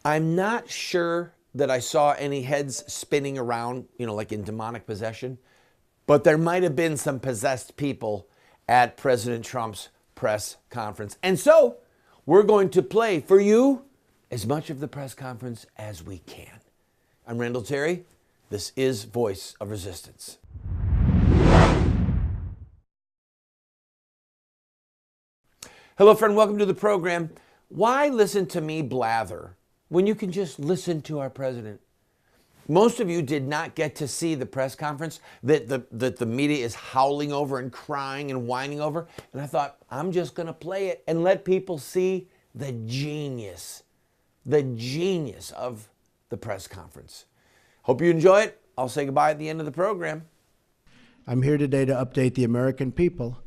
I'm not sure that I saw any heads spinning around, like in demonic possession, but there might have been some possessed people at President Trump's press conference. And so we're going to play for you as much of the press conference as we can. I'm Randall Terry. This is Voice of Resistance. Hello, friend. Welcome to the program. Why listen to me blather when you can just listen to our president? Most of you did not get to see the press conference that the media is howling over and crying and whining over. And I thought, I'm just going to play it and let people see the genius of the press conference. Hope you enjoy it. I'll say goodbye at the end of the program. I'm here today to update the American people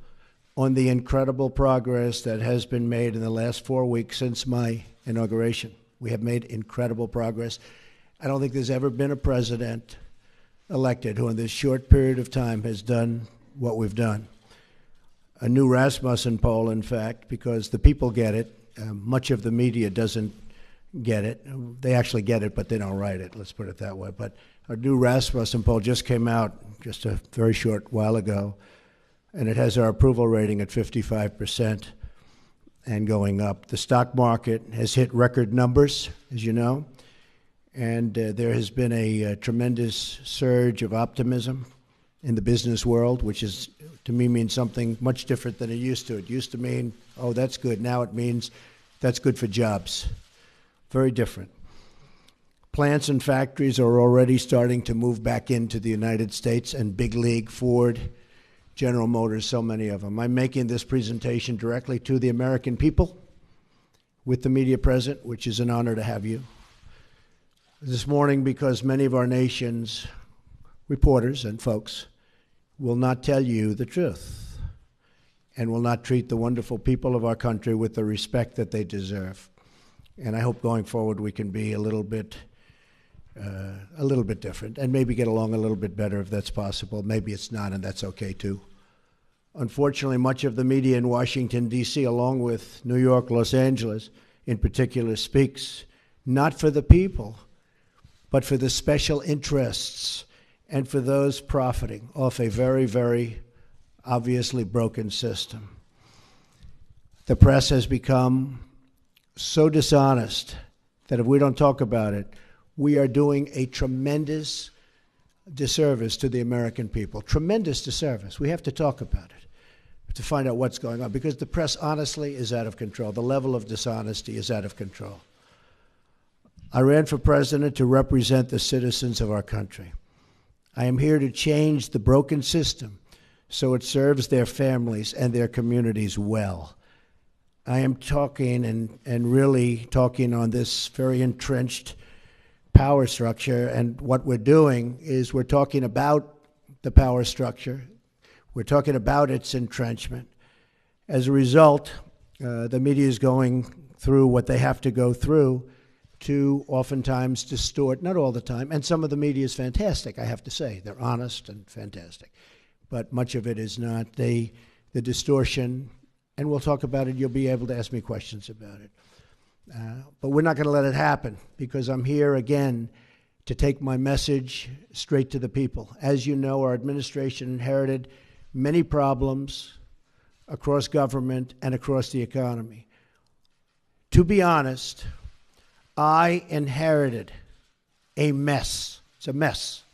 on the incredible progress that has been made in the last 4 weeks since my inauguration. We have made incredible progress. I don't think there's ever been a president elected who in this short period of time has done what we've done. A new Rasmussen poll, in fact, because the people get it. Much of the media doesn't get it. They actually get it, but they don't write it. Let's put it that way. But a new Rasmussen poll just came out just a very short while ago, and it has our approval rating at 55% and going up. The stock market has hit record numbers, as you know, and there has been a tremendous surge of optimism in the business world, which is, to me, means something much different than it used to. It used to mean, oh, that's good. Now it means that's good for jobs. Very different. Plants and factories are already starting to move back into the United States, and big league, Ford, General Motors, so many of them. I'm making this presentation directly to the American people with the media present, which is an honor to have you. This morning, because many of our nation's reporters and folks will not tell you the truth and will not treat the wonderful people of our country with the respect that they deserve. And I hope going forward we can be a little bit different and maybe get along a little bit better if that's possible. Maybe it's not, and that's okay too. Unfortunately, much of the media in Washington, D.C., along with New York, Los Angeles in particular, speaks not for the people, but for the special interests and for those profiting off a very, very obviously broken system. The press has become so dishonest that if we don't talk about it, we are doing a tremendous disservice to the American people. Tremendous disservice. We have to talk about it to find out what's going on, because the press honestly is out of control. The level of dishonesty is out of control. I ran for president to represent the citizens of our country. I am here to change the broken system so it serves their families and their communities well. I am talking and really talking on this very entrenched power structure, and what we're doing is we're talking about the power structure. We're talking about its entrenchment. As a result, the media is going through what they have to go through to oftentimes distort, not all the time, and some of the media is fantastic, I have to say. They're honest and fantastic. But much of it is not. The distortion, and we'll talk about it, you'll be able to ask me questions about it. But we're not going to let it happen, because I'm here again to take my message straight to the people. As you know, our administration inherited many problems across government and across the economy. To be honest, I inherited a mess. It's a mess.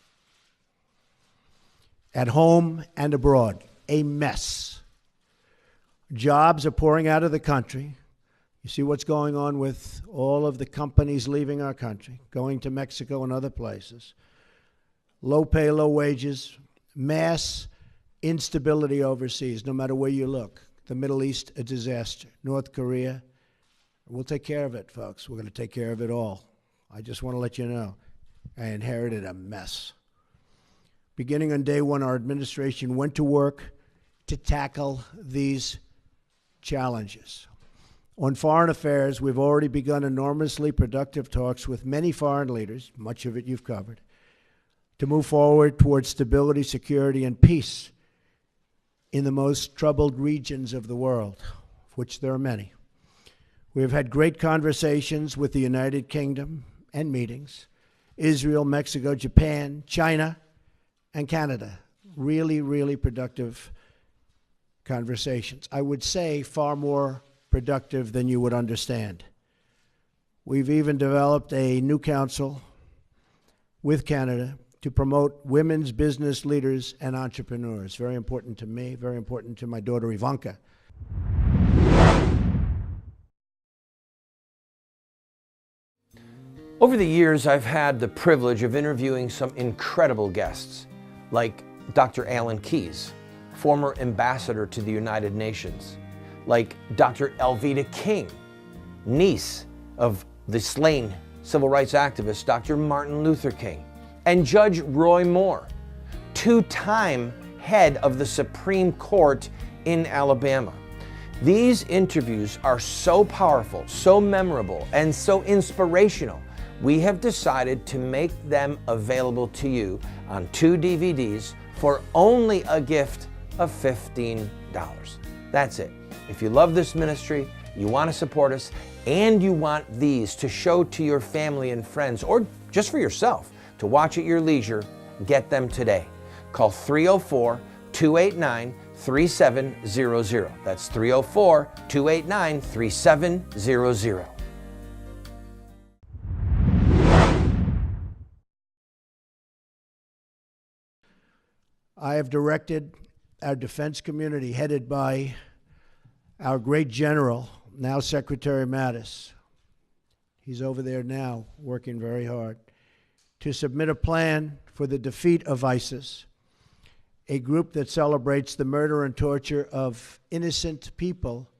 At home and abroad, a mess. Jobs are pouring out of the country. You see what's going on with all of the companies leaving our country, going to Mexico and other places. Low pay, low wages, mass instability overseas, no matter where you look. The Middle East, a disaster. North Korea, we'll take care of it, folks. We're going to take care of it all. I just want to let you know, I inherited a mess. Beginning on day one, our administration went to work to tackle these challenges. On foreign affairs, we've already begun enormously productive talks with many foreign leaders, much of it you've covered, to move forward towards stability, security, and peace in the most troubled regions of the world, of which there are many. We have had great conversations with the United Kingdom and meetings, Israel, Mexico, Japan, China, and Canada. Really, really productive conversations. I would say far more productive than you would understand. We've even developed a new council with Canada to promote women's business leaders and entrepreneurs. Very important to me, very important to my daughter Ivanka. Over the years, I've had the privilege of interviewing some incredible guests, like Dr. Alan Keyes, former ambassador to the United Nations, like Dr. Alveda King, niece of the slain civil rights activist Dr. Martin Luther King, and Judge Roy Moore, two-time head of the Supreme Court in Alabama. These interviews are so powerful, so memorable, and so inspirational. We have decided to make them available to you on 2 DVDs for only a gift of $15. That's it. If you love this ministry, you want to support us, and you want these to show to your family and friends, or just for yourself, to watch at your leisure, get them today. Call 304-289-3700. That's 304-289-3700. I have directed our defense community, headed by our great general, now Secretary Mattis. He's over there now, working very hard, to submit a plan for the defeat of ISIS, a group that celebrates the murder and torture of innocent people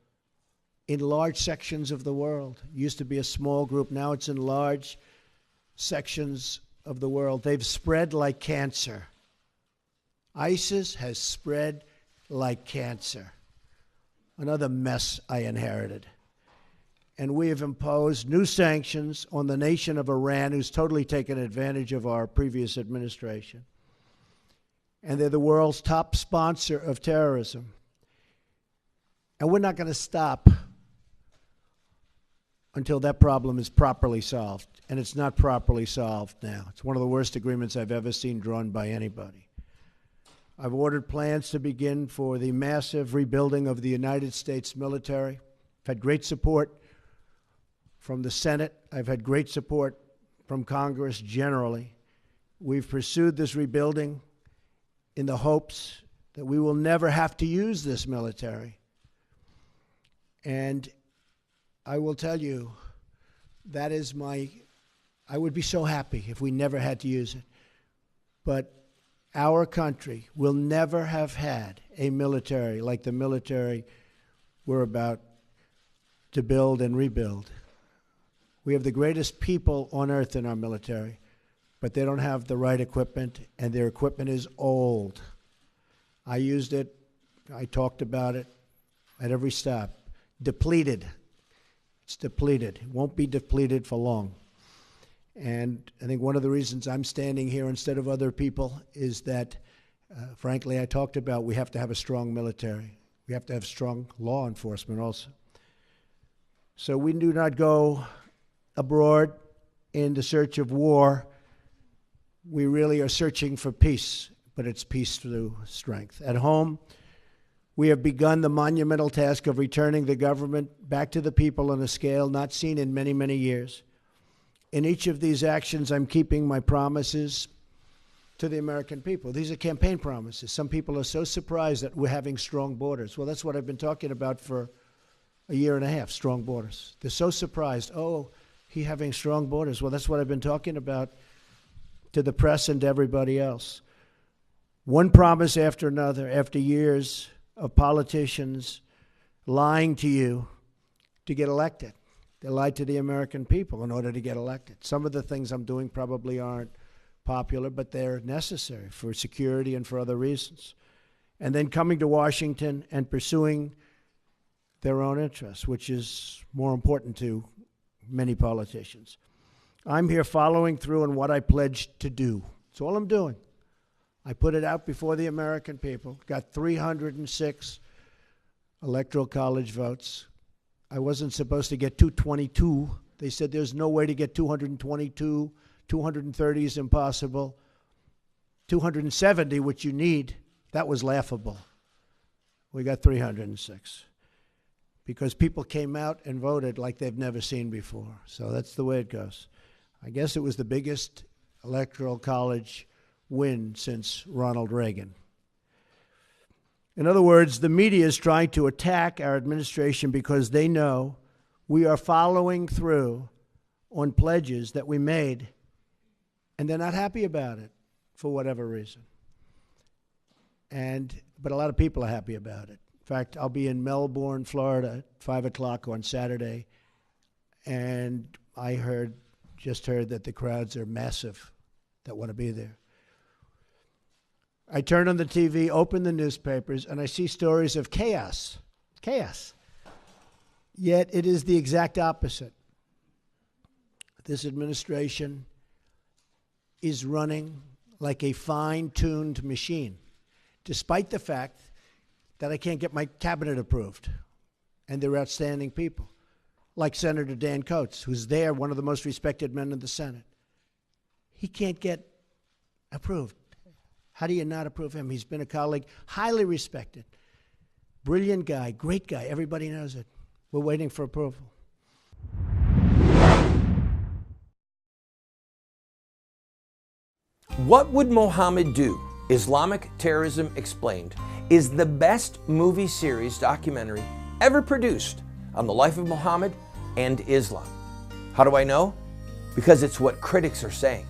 in large sections of the world. It used to be a small group, now it's in large sections of the world. They've spread like cancer. ISIS has spread like cancer. Another mess I inherited. And we have imposed new sanctions on the nation of Iran, who's totally taken advantage of our previous administration. And they're the world's top sponsor of terrorism. And we're not going to stop until that problem is properly solved. And it's not properly solved now. It's one of the worst agreements I've ever seen drawn by anybody. I've ordered plans to begin for the massive rebuilding of the United States military. I've had great support from the Senate. I've had great support from Congress generally. We've pursued this rebuilding in the hopes that we will never have to use this military. And I will tell you, that is I would be so happy if we never had to use it. But our country will never have had a military like the military we're about to build and rebuild. We have the greatest people on earth in our military, but they don't have the right equipment, and their equipment is old. I used it. I talked about it at every stop. Depleted. It's depleted. It won't be depleted for long. And I think one of the reasons I'm standing here instead of other people is that, frankly, I talked about we have to have a strong military. We have to have strong law enforcement also. So we do not go abroad in the search of war. We really are searching for peace, but it's peace through strength. At home, we have begun the monumental task of returning the government back to the people on a scale not seen in many, many years. In each of these actions, I'm keeping my promises to the American people. These are campaign promises. Some people are so surprised that we're having strong borders. Well, that's what I've been talking about for a year and a half, strong borders. They're so surprised. Oh, he having strong borders. Well, that's what I've been talking about to the press and to everybody else. One promise after another, after years of politicians lying to you to get elected. They lied to the American people in order to get elected. Some of the things I'm doing probably aren't popular, but they're necessary for security and for other reasons. And then coming to Washington and pursuing their own interests, which is more important to many politicians. I'm here following through on what I pledged to do. That's all I'm doing. I put it out before the American people, got 306 electoral college votes. I wasn't supposed to get 222. They said there's no way to get 222. 230 is impossible. 270, which you need, that was laughable. We got 306 because people came out and voted like they've never seen before. So that's the way it goes. I guess it was the biggest electoral college win since Ronald Reagan. In other words, the media is trying to attack our administration because they know we are following through on pledges that we made, and they're not happy about it for whatever reason. But a lot of people are happy about it. In fact, I'll be in Melbourne, Florida at 5 o'clock on Saturday, and I just heard that the crowds are massive that want to be there. I turn on the TV, open the newspapers, and I see stories of chaos. Chaos. Yet it is the exact opposite. This administration is running like a fine-tuned machine, despite the fact that I can't get my cabinet approved. And they're outstanding people, like Senator Dan Coates, who's there, one of the most respected men in the Senate. He can't get approved. How do you not approve him? He's been a colleague, highly respected, brilliant guy, great guy. Everybody knows it. We're waiting for approval. What Would Mohammed Do? Islamic Terrorism Explained is the best movie series documentary ever produced on the life of Muhammad and Islam. How do I know? Because it's what critics are saying.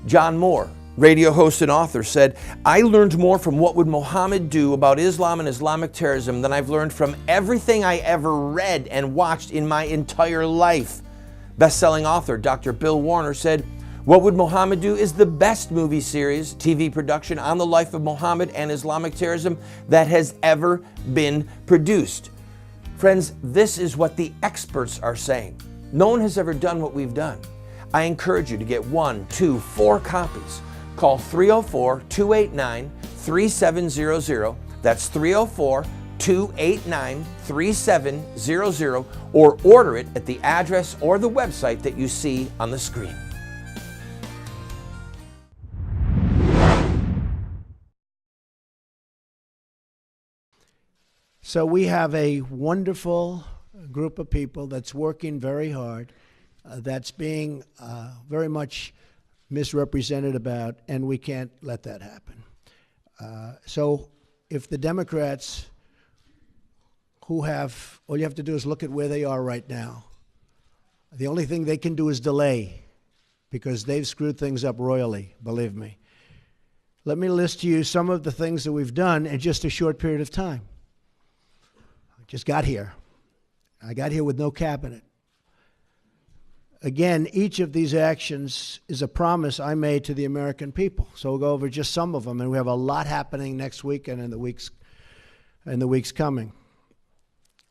John Moore, radio host and author, said, "I learned more from What Would Mohammed Do about Islam and Islamic terrorism than I've learned from everything I ever read and watched in my entire life." Best-selling author Dr. Bill Warner said, "What Would Mohammed Do is the best movie series, TV production on the life of Muhammad and Islamic terrorism that has ever been produced." Friends, this is what the experts are saying. No one has ever done what we've done. I encourage you to get 1, 2, 4 copies. Call 304-289-3700. That's 304-289-3700, or order it at the address or the website that you see on the screen. So we have a wonderful group of people that's working very hard, that's being very much misrepresented about, and we can't let that happen. So if the Democrats all you have to do is look at where they are right now. The only thing they can do is delay, because they've screwed things up royally, believe me. Let me list to you some of the things that we've done in just a short period of time. I just got here. I got here with no cabinet. Again, each of these actions is a promise I made to the American people. So we'll go over just some of them, and we have a lot happening next week and in the weeks coming.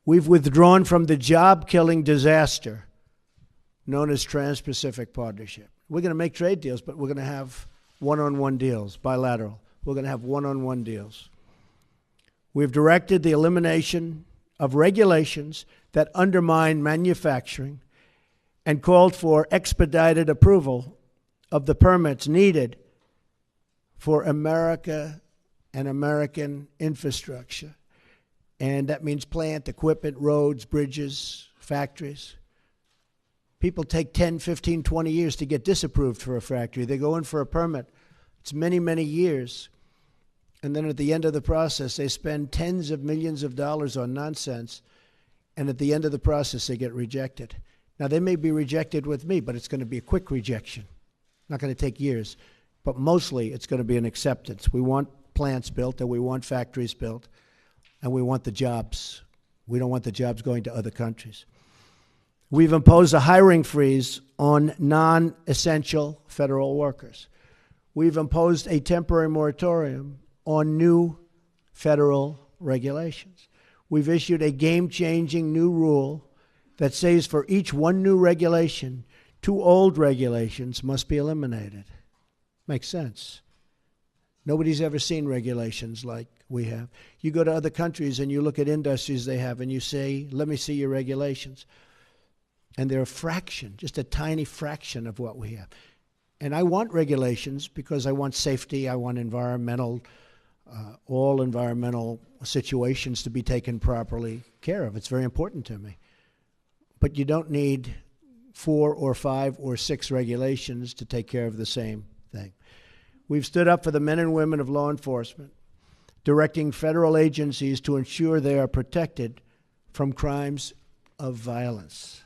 We've withdrawn from the job-killing disaster known as Trans-Pacific Partnership. We're going to make trade deals, but we're going to have one-on-one deals, bilateral. We're going to have one-on-one deals. We've directed the elimination of regulations that undermine manufacturing and called for expedited approval of the permits needed for America and American infrastructure. And that means plant, equipment, roads, bridges, factories. People take 10, 15, 20 years to get disapproved for a factory. They go in for a permit. It's many, many years. And then at the end of the process, they spend tens of millions of dollars on nonsense. And at the end of the process, they get rejected. Now, they may be rejected with me, but it's going to be a quick rejection. Not going to take years. But mostly, it's going to be an acceptance. We want plants built, and we want factories built, and we want the jobs. We don't want the jobs going to other countries. We've imposed a hiring freeze on non-essential federal workers. We've imposed a temporary moratorium on new federal regulations. We've issued a game-changing new rule that says for each one new regulation, 2 old regulations must be eliminated. Makes sense. Nobody's ever seen regulations like we have. You go to other countries and you look at industries they have and you say, let me see your regulations. And they're a fraction, just a tiny fraction of what we have. And I want regulations because I want safety, I want all environmental situations to be taken properly care of. It's very important to me. But you don't need 4 or 5 or 6 regulations to take care of the same thing. We've stood up for the men and women of law enforcement, directing federal agencies to ensure they are protected from crimes of violence.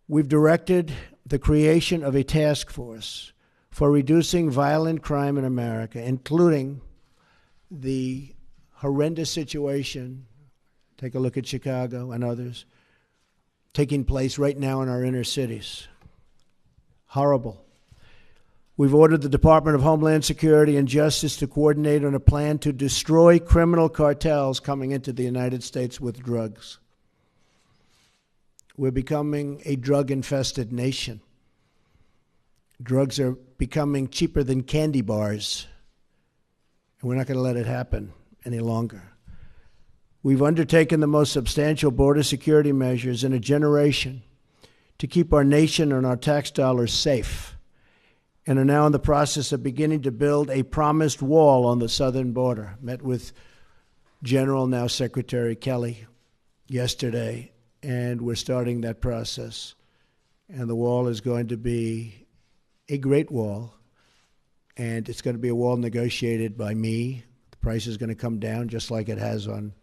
We've directed the creation of a task force for reducing violent crime in America, including the horrendous situation, take a look at Chicago and others, taking place right now in our inner cities. Horrible. We've ordered the Department of Homeland Security and Justice to coordinate on a plan to destroy criminal cartels coming into the United States with drugs. We're becoming a drug-infested nation. Drugs are becoming cheaper than candy bars, and we're not going to let it happen any longer. We've undertaken the most substantial border security measures in a generation to keep our nation and our tax dollars safe, and are now in the process of beginning to build a promised wall on the southern border. Met with General, now Secretary Kelly, yesterday, and we're starting that process. And the wall is going to be a great wall, and it's going to be a wall negotiated by me. The price is going to come down just like it has on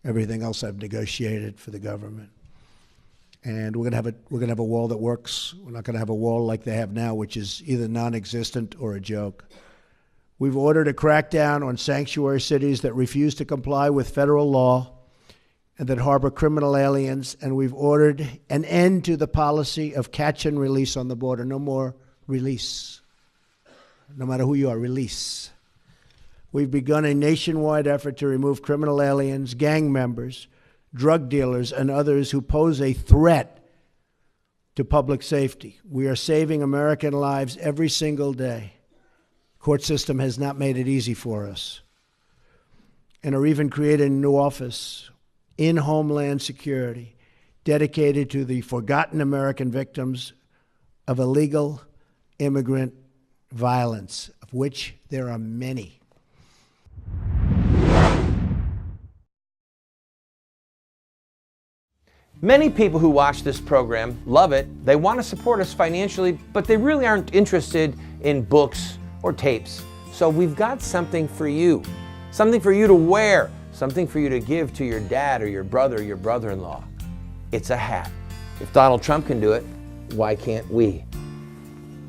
everything else I've negotiated for the government. And we're going to have a wall that works. We're not going to have a wall like they have now, which is either non-existent or a joke. We've ordered a crackdown on sanctuary cities that refuse to comply with federal law and that harbor criminal aliens, and we've ordered an end to the policy of catch and release on the border. No more release. No matter who you are, release. We've begun a nationwide effort to remove criminal aliens, gang members, drug dealers, and others who pose a threat to public safety. We are saving American lives every single day. Court system has not made it easy for us. And are even creating a new office in Homeland Security dedicated to the forgotten American victims of illegal immigrant violence, of which there are many. Many people who watch this program love it. They want to support us financially, but they really aren't interested in books or tapes. So we've got something for you to wear, something for you to give to your dad or your brother or your brother-in-law. It's a hat. If Donald Trump can do it, why can't we?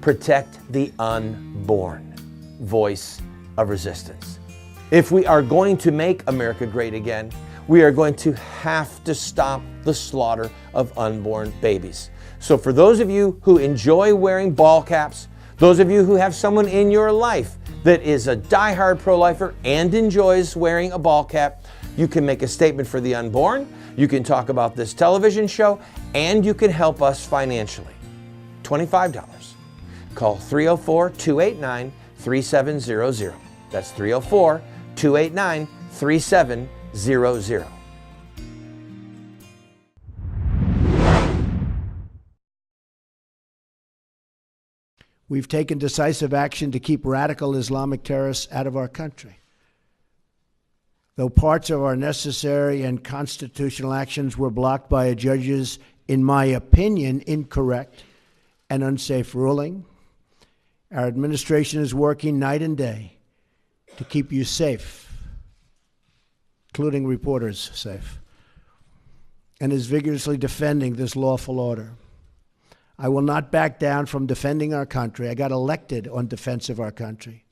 Protect the unborn. Voice of resistance. If we are going to make America great again, we are going to have to stop the slaughter of unborn babies. So for those of you who enjoy wearing ball caps, those of you who have someone in your life that is a diehard pro-lifer and enjoys wearing a ball cap, you can make a statement for the unborn, you can talk about this television show, and you can help us financially. $25. Call 304-289-3700. That's 304-289-3700. We've taken decisive action to keep radical Islamic terrorists out of our country. Though parts of our necessary and constitutional actions were blocked by a judge's, in my opinion, incorrect and unsafe ruling, our administration is working night and day to keep you safe, including reporters safe, and is vigorously defending this lawful order. I will not back down from defending our country. I got elected on defense of our country,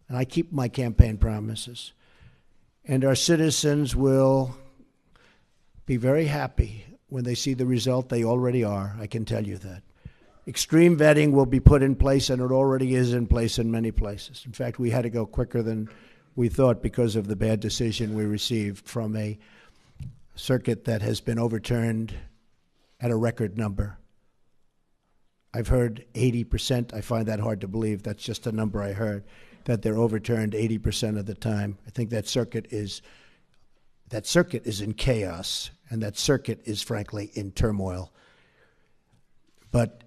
and I keep my campaign promises. And our citizens will be very happy when they see the result. They already are, I can tell you that. Extreme vetting will be put in place, and it already is in place in many places. In fact, we had to go quicker than we thought because of the bad decision we received from a circuit that has been overturned at a record number. I've heard 80%. I find that hard to believe. That's just a number I heard, that they're overturned 80% of the time. I think that circuit is in chaos, and that circuit is frankly in turmoil. But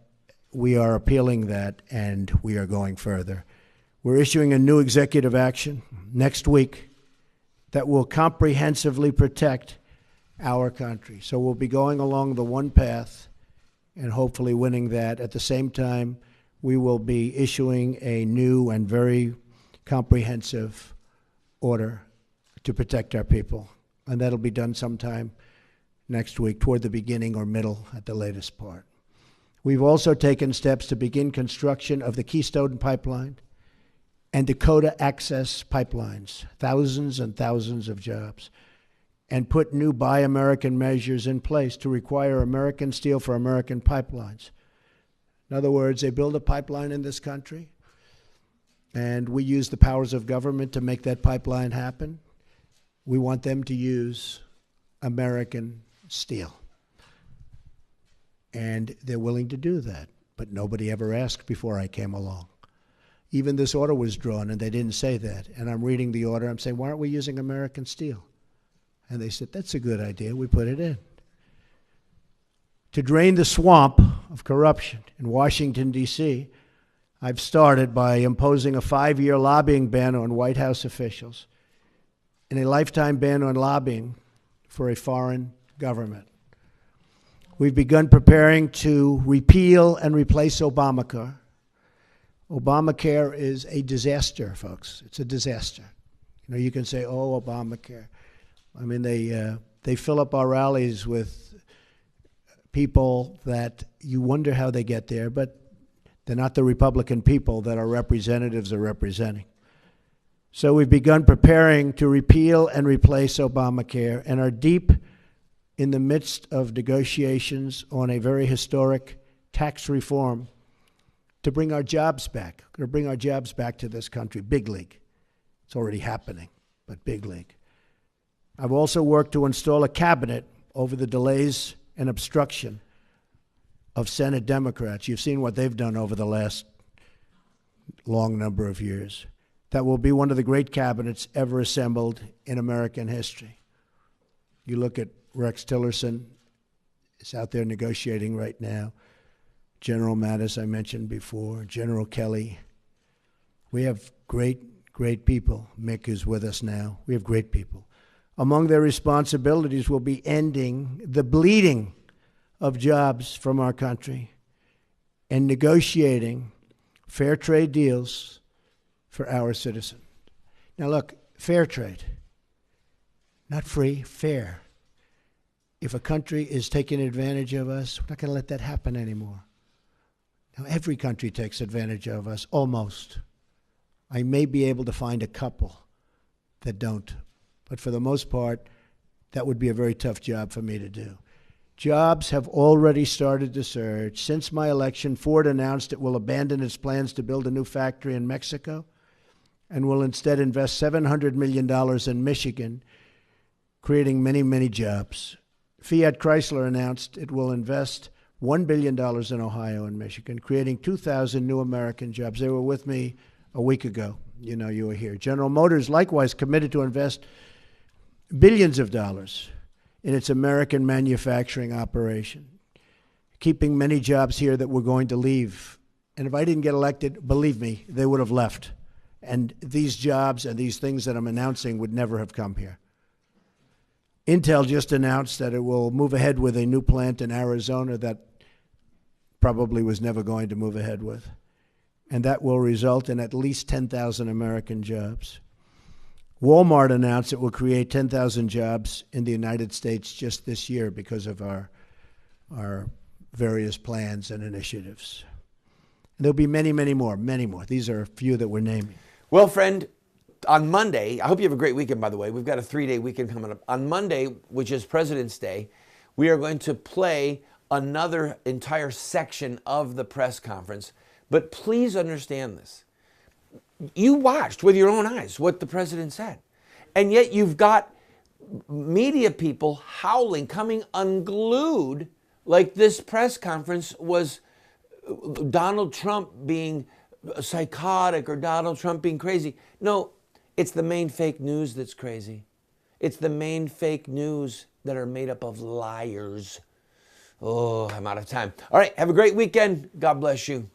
we are appealing that, and we are going further. We're issuing a new executive action next week that will comprehensively protect our country. So we'll be going along the one path and hopefully winning that. At the same time, we will be issuing a new and very comprehensive order to protect our people. And that'll be done sometime next week, toward the beginning or middle at the latest part. We've also taken steps to begin construction of the Keystone Pipeline and Dakota Access Pipelines, thousands and thousands of jobs, and put new Buy American measures in place to require American steel for American pipelines. In other words, they build a pipeline in this country, and we use the powers of government to make that pipeline happen. We want them to use American steel. And they're willing to do that, but nobody ever asked before I came along. Even this order was drawn, and they didn't say that. And I'm reading the order. I'm saying, why aren't we using American steel? And they said, that's a good idea. We put it in. To drain the swamp of corruption in Washington, D.C., I've started by imposing a 5-year lobbying ban on White House officials and a lifetime ban on lobbying for a foreign government. We've begun preparing to repeal and replace Obamacare. Obamacare is a disaster, folks. It's a disaster. You know, you can say, oh, Obamacare. I mean, they fill up our rallies with people that you wonder how they get there, but they're not the Republican people that our representatives are representing. So we've begun preparing to repeal and replace Obamacare and are deep in the midst of negotiations on a very historic tax reform to bring our jobs back. We're going to bring our jobs back to this country, big league. It's already happening, but big league. I've also worked to install a cabinet over the delays and obstruction of Senate Democrats. You've seen what they've done over the last long number of years. That will be one of the great cabinets ever assembled in American history. You look at Rex Tillerson, is out there negotiating right now. General Mattis, I mentioned before, General Kelly. We have great people. Mick is with us now. We have great people. Among their responsibilities will be ending the bleeding of jobs from our country and negotiating fair trade deals for our citizens. Now look, fair trade, not free, fair. If a country is taking advantage of us, we're not going to let that happen anymore. Now, every country takes advantage of us, almost. I may be able to find a couple that don't, but for the most part, that would be a very tough job for me to do. Jobs have already started to surge. Since my election, Ford announced it will abandon its plans to build a new factory in Mexico and will instead invest $700 million in Michigan, creating many, many jobs. Fiat Chrysler announced it will invest $1 billion in Ohio and Michigan, creating 2,000 new American jobs. They were with me a week ago. You know, you were here. General Motors likewise committed to invest billions of dollars in its American manufacturing operation, keeping many jobs here that were going to leave. And if I didn't get elected, believe me, they would have left. And these jobs and these things that I'm announcing would never have come here. Intel just announced that it will move ahead with a new plant in Arizona that probably was never going to move ahead with. And that will result in at least 10,000 American jobs. Walmart announced it will create 10,000 jobs in the United States just this year because of our various plans and initiatives. And there'll be many, many more, many more. These are a few that we're naming. Well, friend, on Monday, I hope you have a great weekend, by the way. We've got a 3-day weekend coming up. On Monday, which is President's Day, we are going to play another entire section of the press conference. But please understand this. You watched with your own eyes what the president said. And yet you've got media people howling, coming unglued, like this press conference was Donald Trump being psychotic or Donald Trump being crazy. No, it's the main fake news that's crazy. It's the main fake news that are made up of liars. Oh, I'm out of time. All right, have a great weekend. God bless you.